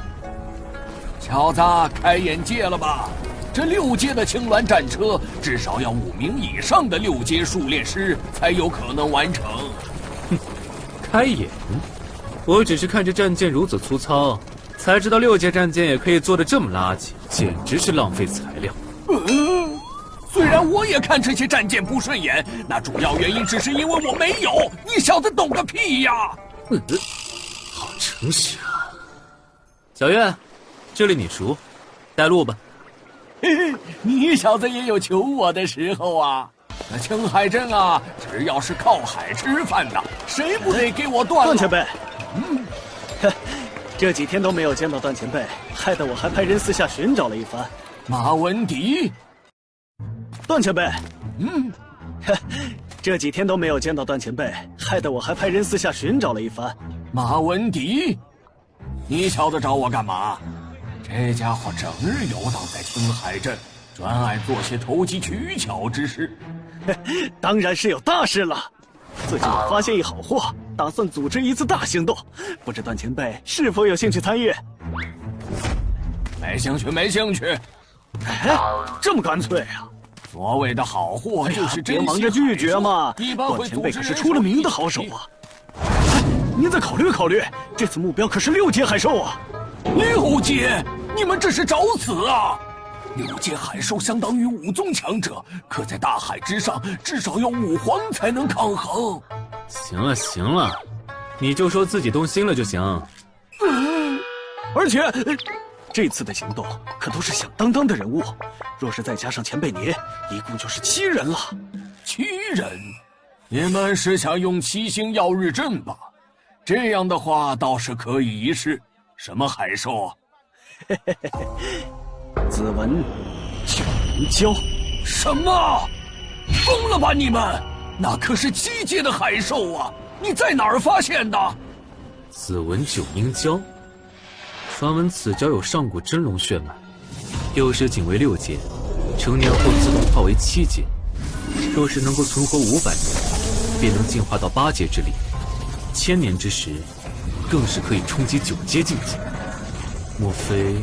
小子，开眼界了吧？这6阶的青鸾战车，至少要5名以上的6阶数练师才有可能完成。哼，开眼？我只是看这战舰如此粗糙，才知道6阶战舰也可以做得这么垃圾，简直是浪费材料。虽然我也看这些战舰不顺眼，那主要原因只是因为我没有。你小子懂个屁呀！好诚实啊。小月，这里你熟，带路吧。嘿嘿，你小子也有求我的时候啊！那青海镇啊，只要是靠海吃饭的，谁不得给我断了？段前辈，这几天都没有见到段前辈，害得我还派人私下寻找了一番。马文迪，段前辈，这几天都没有见到段前辈，害得我还派人私下寻找了一番。马文迪，你小子找我干嘛？这家伙整日游荡在青海镇，专爱做些投机取巧之事。当然是有大事了。最近我发现一好货，打算组织一次大行动，不知段前辈是否有兴趣参与？没兴趣，没兴趣。这么干脆啊！所谓的好货就是别忙着拒绝嘛。段前辈可是出了名的好手啊！您再考虑考虑，这次目标可是6阶海兽啊！6阶？你们这是找死啊！6阶海兽相当于5宗强者，可在大海之上，至少要5皇才能抗衡。行了行了，你就说自己动心了就行。而且这次的行动可都是响当当的人物，若是再加上前辈您，一共就是7人了。7人？你们是想用7星耀日阵吧？这样的话倒是可以一试。什么海兽啊？子文九灵蛟。什么？疯了吧你们！那可是7阶的海兽啊！你在哪儿发现的？子文九灵蛟，传闻此蛟有上古真龙血脉，幼时仅为6阶，成年后自动化为7阶。若是能够存活500年，便能进化到8阶之力，1000年之时，更是可以冲击9阶境界。莫非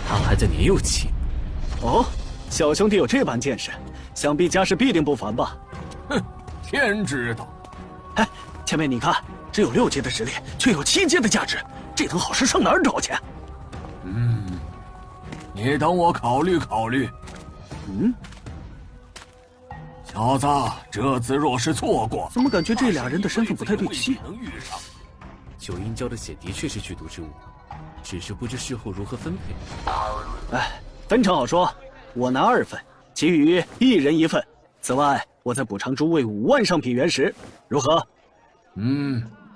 他还在年幼期？哦，小兄弟有这般见识，想必家世必定不凡吧？哼，天知道。哎，前辈你看，只有6阶的实力，却有7阶的价值，这等好事上哪儿找去？你等我考虑考虑。小子，这次若是错过，怎么感觉这俩人的身份不太对齐？能遇上。九阴蛟的血的确是剧毒之物，只是不知事后如何分配。哎，分成好说，我拿2份，其余1人1份。此外，我再补偿诸位5万上品原石，如何？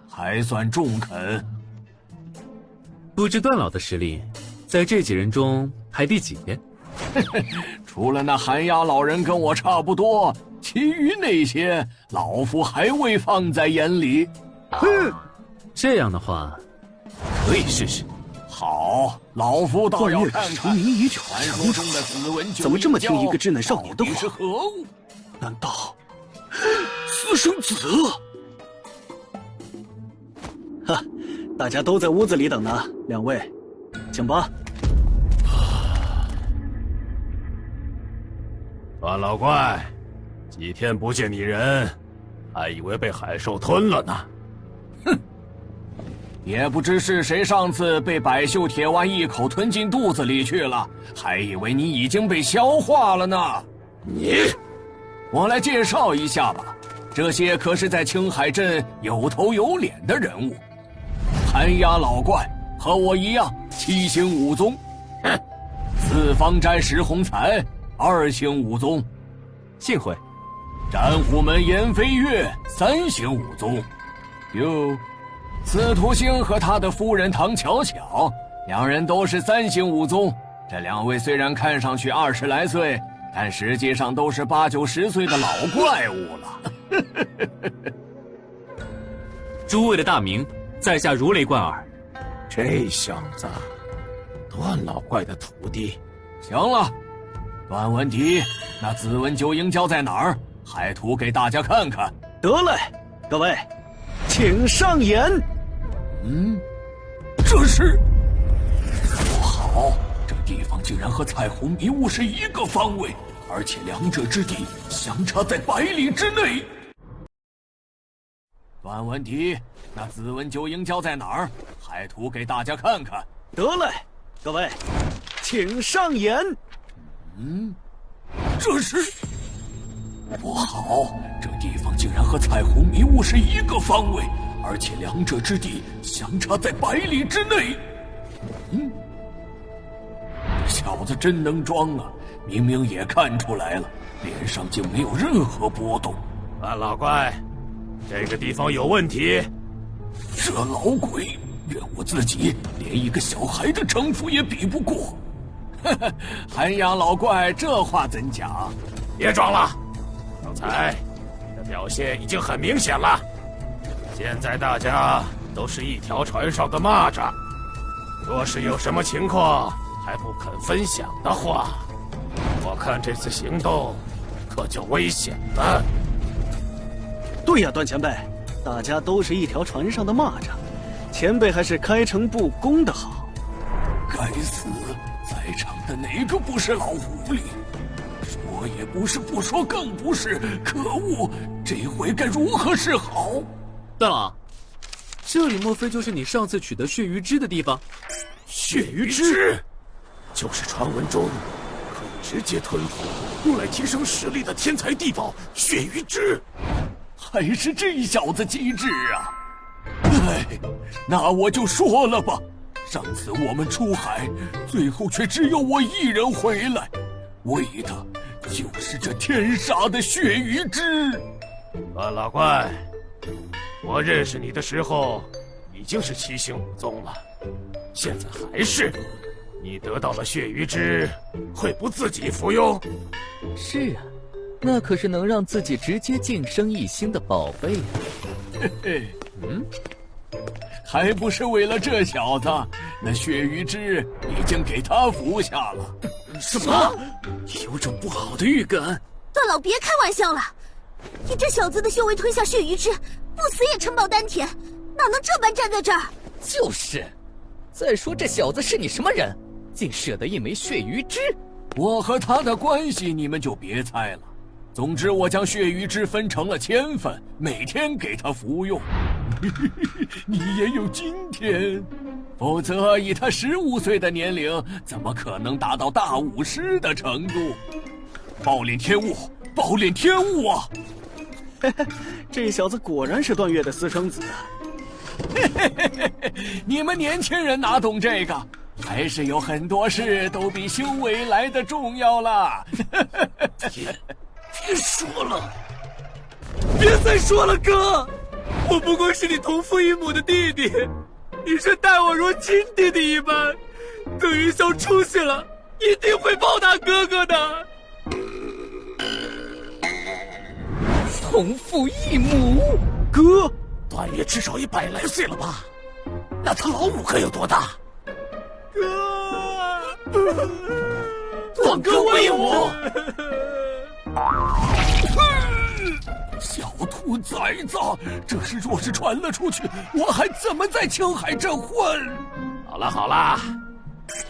还算中肯。不知段老的实力，在这几人中排第几？除了那寒鸦老人跟我差不多，其余那些老夫还未放在眼里。这样的话，可以试试。好，老夫倒要看看成名已久传说中的子文九怎么这么听一个稚嫩少年的话？是何物？难道私生子？哈，大家都在屋子里等呢，两位，请吧。段老怪，几天不见你人，还以为被海兽吞了呢。也不知是谁上次被百秀铁丸一口吞进肚子里去了，还以为你已经被消化了呢。我来介绍一下吧，这些可是在青海镇有头有脸的人物。寒鸦老怪和我一样，7星5宗。四方斋石洪才2星5宗。幸会。战虎门颜飞跃3星5宗。哟。司徒星和他的夫人唐巧巧，两人都是3星5宗。这两位虽然看上去20来岁，但实际上都是8、9、10岁的老怪物了。诸位的大名，在下如雷贯耳。这小子，段老怪的徒弟。行了，段文迪，那紫纹九阴蛟在哪儿？海图给大家看看。得嘞，各位，请上演。这是不好，这地方竟然和彩虹迷雾是一个方位，而且两者之地相差在100里之内。段文迪，那紫纹九阴蛟在哪儿？海图给大家看看。得嘞，各位，请上演。这是不好，这地方竟然和彩虹迷雾是一个方位，而且两者之地相差在100里之内。这小子真能装啊！明明也看出来了，脸上竟没有任何波动。段老怪，这个地方有问题。这老鬼，怨我自己连一个小孩的城府也比不过。寒阳老怪，这话怎讲？别装了，刚才你的表现已经很明显了。现在大家都是一条船上的蚂蚱，若是有什么情况还不肯分享的话，我看这次行动可就危险了。对呀，段前辈，大家都是一条船上的蚂蚱，前辈还是开诚布公的好。该死，在场的哪个不是老狐狸？说也不是，不说更不是。可恶，这回该如何是好？段老，这里莫非就是你上次取得血鱼汁的地方？血鱼汁，就是传闻中可以直接吞服、用来提升实力的天才地宝血鱼汁。还是这小子机智啊！那我就说了吧，上次我们出海，最后却只有我一人回来，为的就是这天杀的血鱼汁。段老怪，我认识你的时候已经是7星5宗了，现在还是？你得到了血鱼汁，会不自己服用？是啊，那可是能让自己直接晋升1星的宝贝啊！还不是为了这小子？那血鱼汁已经给他服下了。什么？有种不好的预感！段老，别开玩笑了，以这小子的修为吞下血鱼汁，不死也承包丹田，哪能这般站在这儿？就是，再说这小子是你什么人，竟舍得一枚血鱼汁？我和他的关系你们就别猜了。总之，我将血鱼汁分成了1000份，每天给他服用。你也有今天，否则以他15岁的年龄，怎么可能达到大武师的程度？暴炼天物，暴炼天物啊！这小子果然是段月的私生子啊！你们年轻人哪懂这个？还是有很多事都比修为来的重要啦。别说了，别再说了，哥！我不过是你同父异母的弟弟，你却待我如亲弟弟一般。等云霄出息了，一定会报答哥哥的。同父异母，哥，段月至少也100来岁了吧？那他老母可有多大？哥，段哥威武！小兔崽子，这事若是传了出去，我还怎么在青海镇混？好了好了，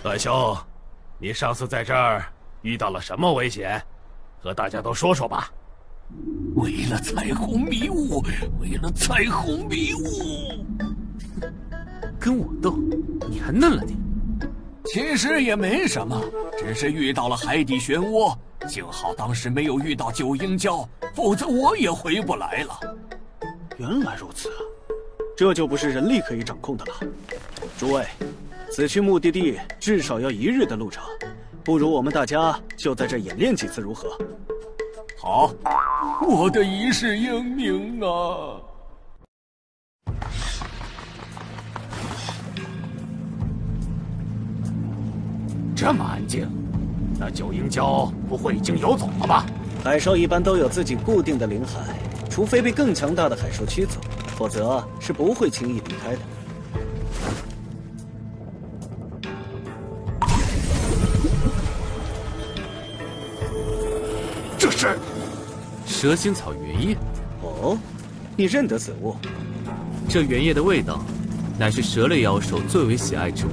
段兄，你上次在这儿遇到了什么危险？和大家都说说吧。为了彩虹迷雾，为了彩虹迷雾，跟我斗，你还嫩了点。其实也没什么，只是遇到了海底漩涡，幸好当时没有遇到九阴蛟，否则我也回不来了。原来如此，这就不是人力可以掌控的了。诸位，此去目的地至少要1日的路程，不如我们大家就在这演练几次如何？好，我的一世英名啊！这么安静，那九阴蛟不会已经游走了吧？海兽一般都有自己固定的领海，除非被更强大的海兽驱走，否则是不会轻易离开的。蛇心草原叶。哦，你认得此物？这原叶的味道，乃是蛇类妖兽最为喜爱之物，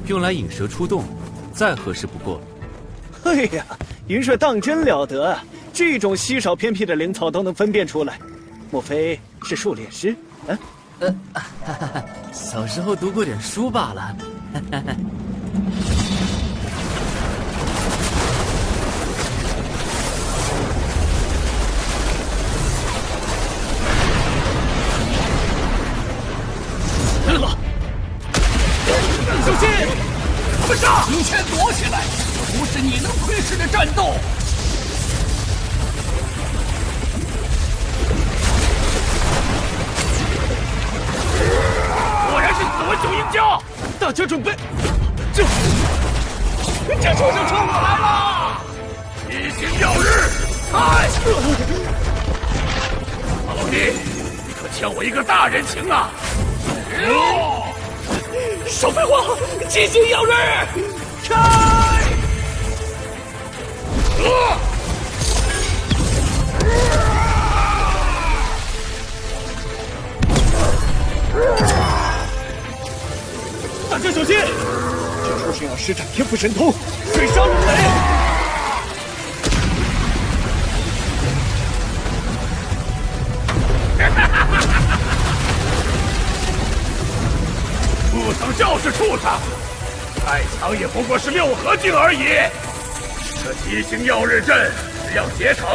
用来引蛇出洞，再合适不过。哎呀，云帅当真了得，这种稀少偏僻的灵草都能分辨出来，莫非是狩猎师？小时候读过点书罢了。来了！小心！不杀！你先躲起来，这不是你能窥视的战斗。果然是死文九赢家！大家准备，这畜生冲过来了！七星耀日，开！老弟，你可欠我一个大人情啊！少废话！七星耀日，开！大家小心！这畜生要施展天赋神通，水沙如雷。不曾就是畜生，再强也不过是六合境而已。这七星耀日阵只要结成，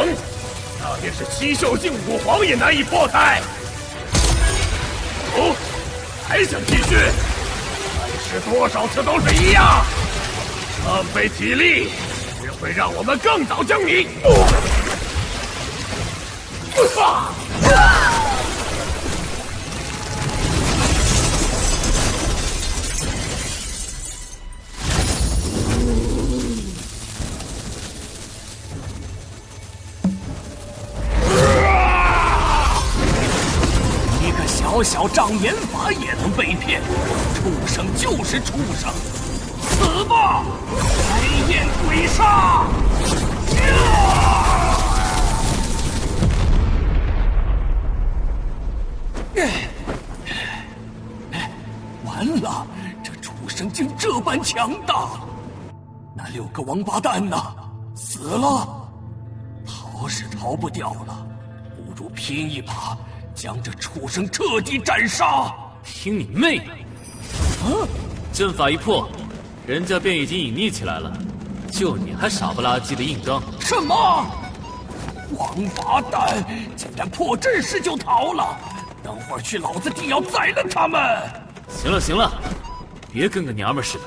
那便是七宿境武皇也难以破开。哦，还想继续？再试多少次都是一样。浪费体力只会让我们更早将你。小小障眼法也能被骗，畜生就是畜生，死吧！黑焰鬼杀！完了，这畜生竟这般强大！那六个王八蛋呢？死了？逃是逃不掉了，不如拼一把！将这畜生彻底斩杀！听你妹的！啊！阵法一破，人家便已经隐匿起来了，就你还傻不拉几的硬刚。什么？王八蛋，竟然破阵势就逃了！等会儿去老子定要宰了他们！行了行了，别跟个娘们似的，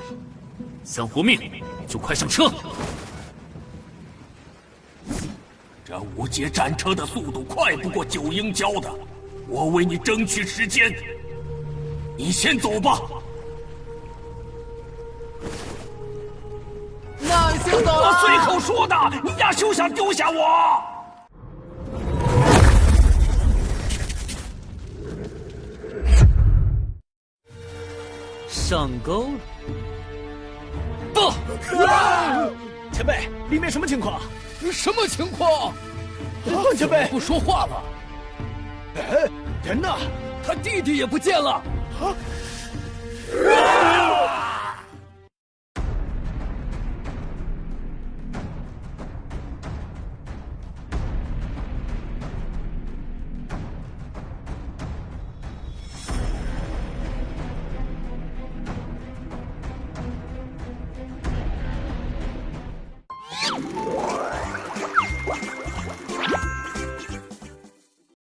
想活命就快上车。这无阶战车的速度快不过九鹰蛟的。我为你争取时间，你先走吧。那先走我随口说的，你丫休想丢下我！上钩了！不！前辈，里面什么情况？什么情况？段前辈不说话了。哎，人呢？他弟弟也不见了。啊！